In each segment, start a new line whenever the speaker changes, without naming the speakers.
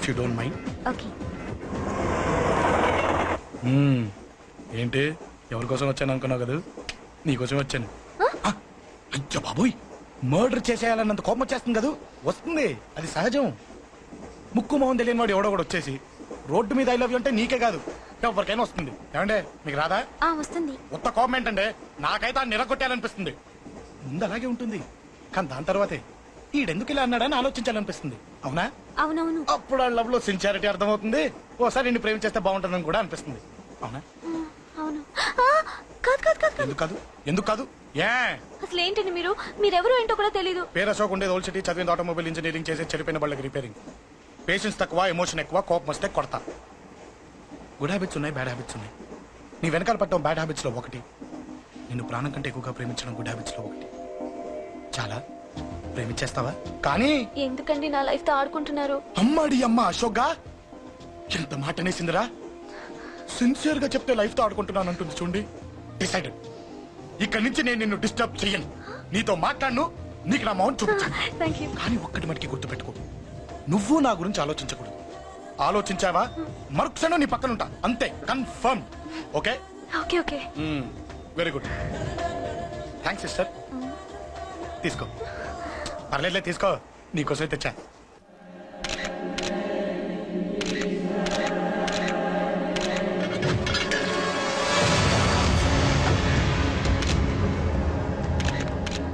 If you don't mind.
Okay.
ఏంటి ఎవరి కోసం వచ్చాను అనుకున్నావు కదా, నీకోసం వచ్చాను. అయ్యో బాబోయ్, మర్డర్ చేసేయాలన్నంత కోపం వచ్చేస్తుంది కదా. వస్తుంది, అది సహజం. ముక్కు మొహం తెలియని వాడు ఎవడో కూడా వచ్చేసి రోడ్డు మీద ఐ లవ్ యూ అంటే నీకే కాదు ఎవరికైనా వస్తుంది. ఏమంటే మీకు రాదా?
వస్తుంది.
ఉత్త కోపం ఏంటంటే నాకైతే ఆ నిరగొట్టాలనిపిస్తుంది. ముందు అలాగే ఉంటుంది, కానీ దాని తర్వాతే ఈడెందుకు ఇలా అన్నాడని ఆలోచించాలనిపిస్తుంది. అవునా?
అవునవును.
అప్పుడు ఆ లవ్ లో సిన్సియారిటీ అర్థమవుతుంది. ఓసారి నిన్ను ప్రేమించేస్తే బాగుంటుందని కూడా అనిపిస్తుంది. అవునా?
అవును. కాదు కాదు కాదు.
ఎందుకు కాదు? ఎందుకు కాదు? ఏ
అసలు ఏంటండి మీరెవరు ఏంటో కూడా తెలీదు.
పేరు అశోక్, ఉండేది ఓల్డ్ సిటీ, చదివింది ఆటోమొబైల్ ఇంజనీరింగ్, చేసే చెడిపోయిన బళ్ళకి రిపేరింగ్. పేషెన్స్ తక్కువ, ఎమోషన్ ఎక్కువ, కోపం వస్తే కొడతా. గుడ్ హ్యాబిట్స్ ఉన్నాయి, బ్యాడ్ హ్యాబిట్స్ ఉన్నాయి. నీ వెనకాల పట్టడం బ్యాడ్ హ్యాబిట్స్ లో ఒకటి, నిన్ను ప్రాణం కంటే ఎక్కువగా ప్రేమించడం గుడ్ హ్యాబిట్స్ లో ఒకటి. చాలా ప్రేమించేస్తావా? కానీ
ఎందుకండి నా లైఫ్ తో ఆడుకుంటున్నారు?
అమ్మాడి అమ్మ అశోక్ గా ఎంత మాట అనేసిందిరా. సిన్సియర్ గా చెప్తే లైఫ్ తో ఆడుకుంటున్నాను అంటుంది చూడండి. డిసైడెడ్, ఇక్కడి నుంచి నేను నిన్ను డిస్టర్బ్ చెయ్యను. నీతో మాట్లాడను, నీకు నా మౌన్ చూపించాను. కానీ ఒక్కటి మటుకి గుర్తుపెట్టుకో, నువ్వు నా గురించి ఆలోచించకూడదు. ఆలోచించావా మరుక్షణం నీ పక్కన ఉంటా, అంతే. Confirm. Okay?
Okay okay.
Very good. Thanks sister. తీసుకో. పర్లేదులే, తీసుకో, నీకోసమే తెచ్చా.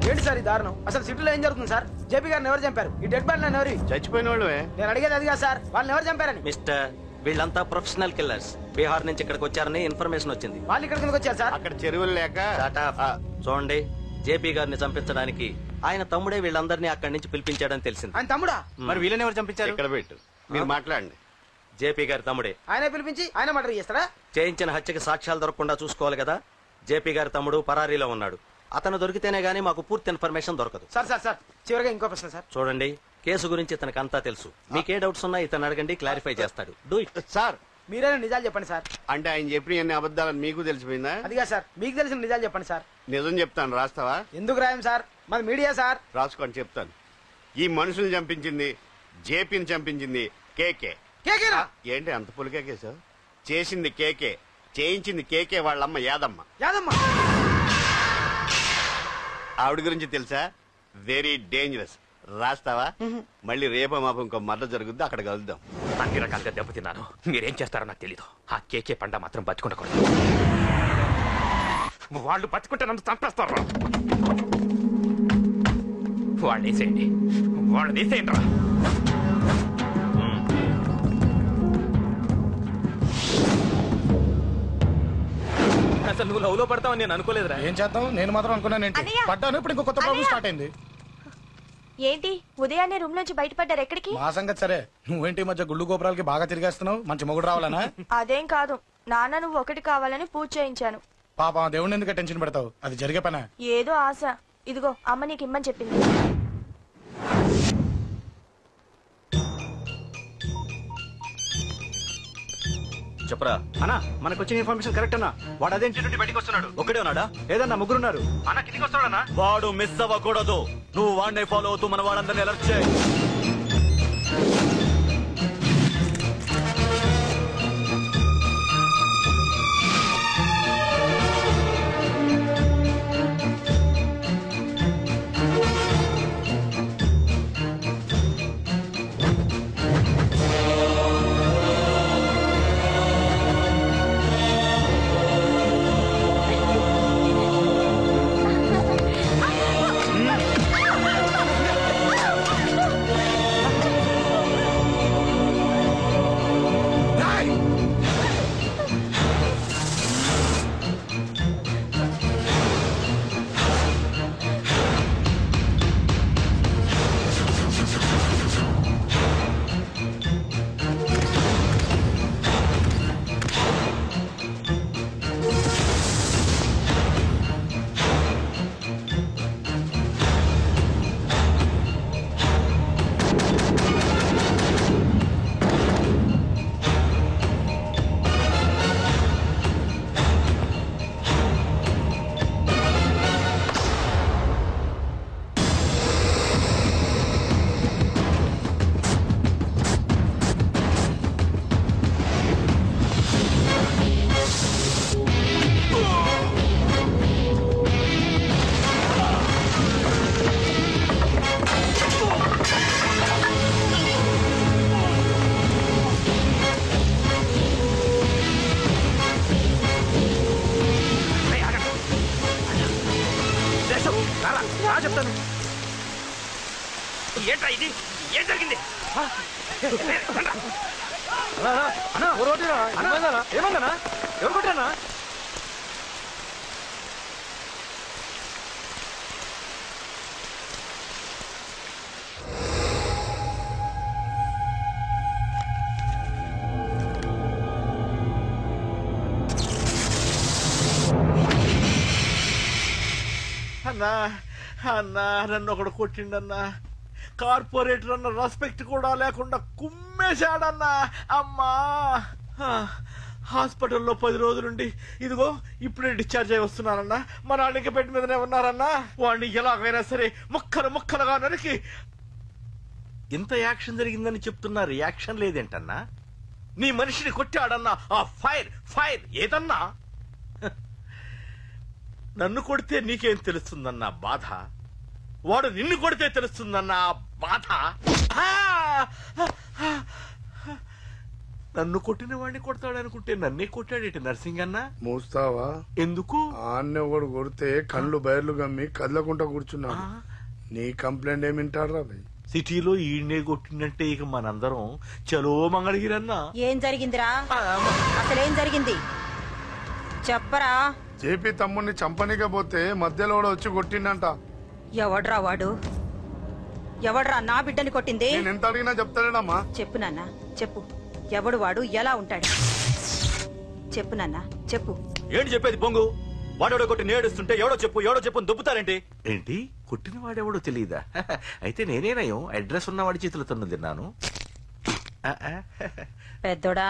ఏంటి సార్ ఈ దారుణం? అసలు సిటీలో ఏం జరుగుతుంది సార్? జేపీ గారిని ఎవరు చంపారు? ఈ డెడ్ బాడీ ఎవరు?
చచ్చిపోయిన వాళ్ళు.
నేను అడిగేది అదిగా సార్, వాళ్ళని ఎవరు చంపారని.
మిస్టర్, వీళ్ళంతా ప్రొఫెషనల్ కిల్లర్స్. బీహార్ నుంచి ఇక్కడికి వచ్చారని ఇన్ఫర్మేషన్ వచ్చింది.
వాళ్ళు ఇక్కడికి వచ్చారు సార్?
అక్కడ చెరువులు లేక.
చూడండి, జేపీ గారిని చంపించడానికి ఆయన తమ్ముడే వీళ్ళందరినీ అక్కడి నుంచి పిలిపించాడని తెలిసింది.
ఆయన తమ్ముడా?
మరి వీళ్ళని ఎవరు చంపించారు? ఇక్కడ పెట్టు, మీరు మాట్లాడండి.
జేపీ గారి తమ్ముడే.
ఆయన పిలిపించి ఆయన మర్డర్ చేస్తారా?
చేయించిన హత్యకి సాక్ష్యాలు దొరకకుండా చూసుకోవాలి కదా. జేపీ గారి తమ్ముడు పరారీలో ఉన్నాడు. అతను దొరికితేనే గానీ మాకు పూర్తి ఇన్ఫర్మేషన్ దొరకదు.
సార్ సార్ సార్ చివరిగా ఇంకో ప్రశ్న సార్.
చూడండి, కేసు గురించి ఇతనికి అంతా తెలుసు. మీకే డౌట్స్ ఉన్నా ఇతను అడగండి, క్లారిఫై చేస్తాడు. Do it.
సార్
మీరైనా నిజాలు చెప్పండి సార్.
అంటే ఆయన చెప్పిన అన్ని అబద్ధాలని మీకు తెలిసిపోయిందా?
అదిగా సార్, మీకు తెలిసిన నిజాలు చెప్పండి సార్.
నిజం చెప్తాను, రాస్తావా?
ఎందుకు రాయం సార్, మాది మీడియా సార్.
రాసుకోండి, చెప్తాను. ఈ మనుషుల్ని చంపించింది, జేపీని చంపించింది కేకే.
కేకేనా?
ఏంటి అంత పులికేకేసావు? చేసింది కేకే, చేయించింది కేకే వాళ్ళమ్మ యాదమ్మ.
యాదమ్మ
ఆవిడ గురించి తెలుసా? Very dangerous. రాస్తావా? మళ్ళీ రేపో మాపం ఇంకో మర్ర జరుగుద్ది, అక్కడ కలుద్దాం.
అన్ని రకాలుగా దెబ్బతిన్నాను. మీరేం చేస్తారో నాకు తెలీదు. ఆ కేకే పండ మాత్రం బతుకుండకూడదు. వాళ్ళు బతుకుంటే నన్ను చంపేస్తారు. వాళ్ళు వేసేయండి, వాళ్ళు వేసేయండి రా.
అసలు నువ్వు లవ్ లో పడతావని నేను అనుకోలేదురా.
ఏం చేద్దాం, నేను మాత్రం అనుకున్నాను. ఏంటి పడ్డాను, ఇప్పుడు ఇంకో కొత్త ప్రాబ్లం స్టార్ట్ అయింది.
ఏంటి ఉదయాన్నే రూమ్ నుంచి బయటపడ్డారు? ఎక్కడికి?
మా సంగతి సరే, నువ్వేంటి మధ్య గుళ్ళు గోపురాలకి బాగా తిరిగేస్తున్నావు? మంచి మొగుడు రావాలనా?
అదేం కాదు నాన్న, నువ్వు ఒకటి కావాలని పూజ చేయించాను.
పాప దేవుడిని ఎందుకు టెన్షన్ పెడతావు? అది జరిగే పనా?
ఏదో ఆశ. ఇదిగో అమ్మ నీకు ఇమ్మని చెప్పింది.
చెప్పరా
అన్నా, మనకు వచ్చిన ఇన్ఫర్మేషన్ కరెక్ట్ అన్నా. వాడు అదే ఇంటి నుండి బయటకు వస్తున్నాడు.
ఒకడే ఉన్నాడా?
ఏదన్నా ముగ్గురున్నారు.
అన్న కిందికి వస్తాడన్నా.
వాడు మిస్ అవ్వకూడదు. నువ్వు వాడిని ఫాలో అవుతూ మన వాళ్ళందరినీ అలర్ట్ చేయి. ఏమన్నా ఎవరు కొట్టానా?
అన్నా అన్నా నన్ను ఒకడు కొట్టిండన్నా. కార్పొరేటర్ అన్న రెస్పెక్ట్ కూడా లేకుండా కుమ్మేశాడన్నా. అమ్మా హాస్పిటల్లో 10 రోజులుండి ఇదిగో ఇప్పుడే డిశ్చార్జ్ అయి వస్తున్నారన్నా. మా నాన్న ఇంకా బెడ్ మీదనే ఉన్నారన్నా. వాడిని ఎలాగైనా సరే ముక్కలుగా నరికి. ఇంత యాక్షన్ జరిగిందని చెప్తున్నా, రియాక్షన్ లేదేంటన్నా? నీ మనిషిని కొట్టాడన్నా. ఆ ఫైర్ ఏదన్నా? నన్ను కొడితే నీకేం తెలుస్తుందన్న బాధ, వాడు నిన్ను కొడితే తెలుస్తుందన్న బాధ. నన్ను కొట్టిన వాడిని కొడతాడనుకుంటే నన్నే కొట్టాడేటి నర్సింగ్ అన్న.
మూస్తావా?
ఎందుకు?
ఆన్నే ఒకడు కొడితే కళ్ళు బయర్లు గమ్మి కదలకుండా కూర్చున్నాడు. నీ కంప్లైంట్ ఏమింటాడు రా భయ్?
సిటీలో ఈయనే కొట్టిందంటే ఇక మనందరం చలో మంగళగిరన్నా.
ఏం జరిగిందిరా? అసలేం జరిగింది చెప్పరా?
జేపీ తమ్ముడిని చంపనీకపోతే మధ్యలో వచ్చి కొట్టిండంట.
ఎవడ్రా వాడు? ఎవడ్రా నా బిడ్డని కొట్టింది?
నేను ఎంత అడిగినా చెప్తాడేనమ్మా.
చెప్పు నాన్న చెప్పు. ఎవడు వాడు? ఎలా ఉంటాడు? చెప్పు నాన్న చెప్పు.
ఏంటి చెప్పేది పొంగు? వాడెవడో కొట్టి నేడుస్తుంటే ఎవడో చెప్పు దుబ్బుతారేంటి?
ఏంటి కొట్టిన వాడెవడో తెలియదా? అయితే నేనేనయం అడ్రస్ ఉన్న వాడి చేతులతో తిన్నాను.
పెద్దోడా,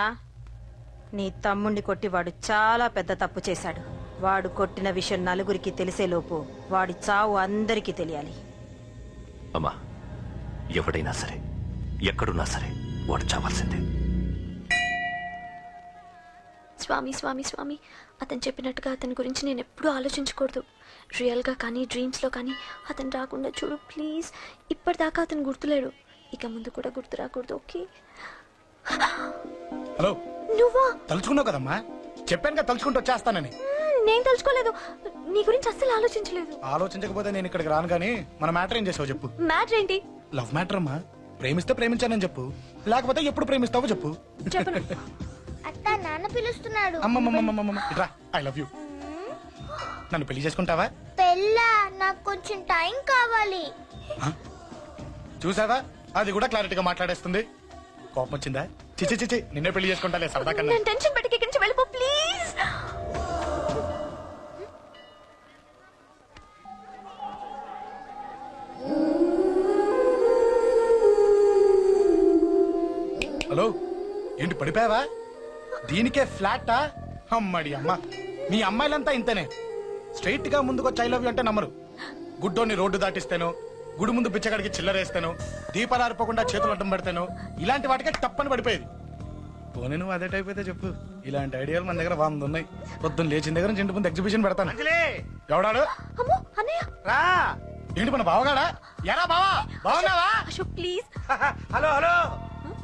నీ తమ్ముణ్ణి కొట్టి వాడు చాలా పెద్ద తప్పు చేశాడు. వాడు కొట్టిన విషయం నలుగురికి తెలిసేలోపు వాడి చావు అందరికీ తెలియాలి.
అమ్మా, ఎవడైనా సరే ఎక్కడున్నా సరే వాడు చావాల్సిందే.
స్వామి స్వామి స్వామి, అతను చెప్పినట్టుగా అతని గురించి నేను ఎప్పుడూ ఆలోచించకూడదు. రియల్గా కానీ డ్రీమ్స్లో కానీ అతను రాకుండా చూడు ప్లీజ్. ఇప్పటిదాకా అతను గుర్తులేడు, ఇక ముందు కూడా గుర్తు రాకూడదు. ఓకే?
హలో,
నువ్వా?
తలుచుకున్నావు కదమ్మా, చెప్పాను కదా తలుచుకుంటూ వచ్చేస్తానని.
నేను తలుచుకోలేదు, నీ గురించి అస్సలు ఆలోచించలేదు.
ఆలోచించకపోతే నేను ఇక్కడికి రాను. కానీ మన మ్యాటర్ ఏం చేసావు చెప్పు.
మ్యాటర్ ఏంటి?
లవ్ మ్యాటర్ అమ్మా. ప్రేమిస్తే ప్రేమించానని చెప్పు, లేకపోతే ఎప్పుడు ప్రేమిస్తావో చెప్పు.
చెప్పను.
అత్త నాన్న పిలుస్తున్నాడు.
అమ్మమ్మమ్మమ్మమ్మ ఇట్రా, ఐ లవ్ యూ. నన్ను పెళ్లి చేసుకుంటావా?
పెళ్ళా? నాకు కొంచెం టైం కావాలి.
చూసావా, అది కూడా క్లారిటీగా మాట్లాడేస్తుంది. కోపం వచ్చిందా? చిచి చిచి, నిన్నే పెళ్లి చేసుకుంటాలే సరదా కన్నా.
నేను టెన్షన్ పెట్టి ఇక్కడి నుంచి వెళ్ళిపో ప్లీజ్.
హలో, ఏంటి పడిపోయావా? దీనికే ఫ్లాటా? అమ్మడి అమ్మ, మీ అమ్మాయిలంతా ఇంతనే. స్ట్రైట్ గా ముందుకొచ్చి ఐ లవ్ యూ అంటే నమ్మరు. గుడ్డోని రోడ్డు దాటిస్తాను, గుడి ముందు బిచ్చగాడికి చిల్లరేస్తాను, దీపాలు ఆరిపోకుండా చేతులు అడ్డం పెడతాను. ఇలాంటి వాటికే తప్పని పడిపోయేది. పోనీ నువ్వు అదే టైప్ అయితే చెప్పు. ఇలాంటి ఐడియాలు మన దగ్గర 100 ఉన్నాయి. పొద్దున్న లేచిన దగ్గర ఇంటి ముందు ఎగ్జిబిషన్ పెడతాను. ఎవడాడు? ఏంటి మన బావగాడా? ఎరా బావా, బాగున్నావా?
అశోక్ ప్లీజ్.
హలో హలో,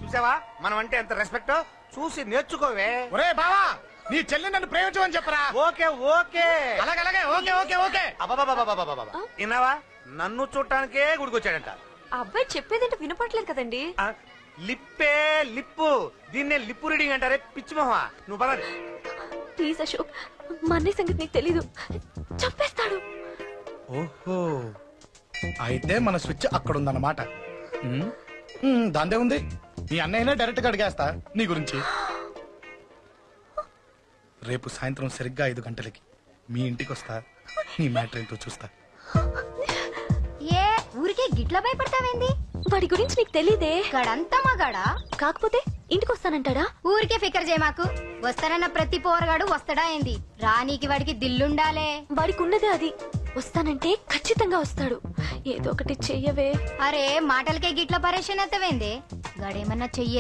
చూసావా మనం అంటే ఎంత రెస్పెక్ట్? చూసి నేర్చుకోవే.
ఒరే బావా, నీ చెల్లి నన్ను ప్రేమించమని చెప్పరా.
ఓకే ఓకే,
అలాగే ఓకే ఓకే ఓకే.
విన్నావా? నన్ను చూడటానికే గుడికొచ్చాడంట.
అబ్బాయి చెప్పేదంటే వినపట్లేదు కదండి.
లిప్పే లిప్పు, దీన్నే లిప్పు రీడింగ్ అంటారే పిచ్చి మొహమా. నువ్వు పదండి
ప్లీజ్ అశోక్, మా అన్నయ్య సంగతి నీకు తెలీదు, చంపేస్తాడు.
ఓహో, అయితే మన స్విచ్ అక్కడ ఉందన్నమాట. దాందే ఉంది. మీ అన్నయ్యనే డైరెక్ట్ గా అడిగేస్తా నీ గురించి. రేపు సాయంత్రం సరిగ్గా 5 గంటలకి మీ ఇంటికి వస్తా. నీ మ్యాటర్ ఏంటో చూస్తా.
ఏ ఊరికే గిట్ల భయపడతావేంది?
వాడి గురించి నీకు తెలీదే.
గడంతా మగాడా?
కాకపోతే ఇంటికి వస్తానంటాడా?
ఊరికే ఫికర్ చేయ మాకు. వస్తానన్న ప్రతి పోరగాడు వస్తాడా ఏంది? రానీకి వాడికి దిల్లుండాలే.
వాడికి ఉన్నదే అది. వస్తానంటే ఖచ్చితంగా వస్తాడు. ఏదో ఒకటి చెయ్యవే.
అరే మాటలకే గిట్ల పరేషన్ అవుతావేంది? గడేమన్నా చెయ్య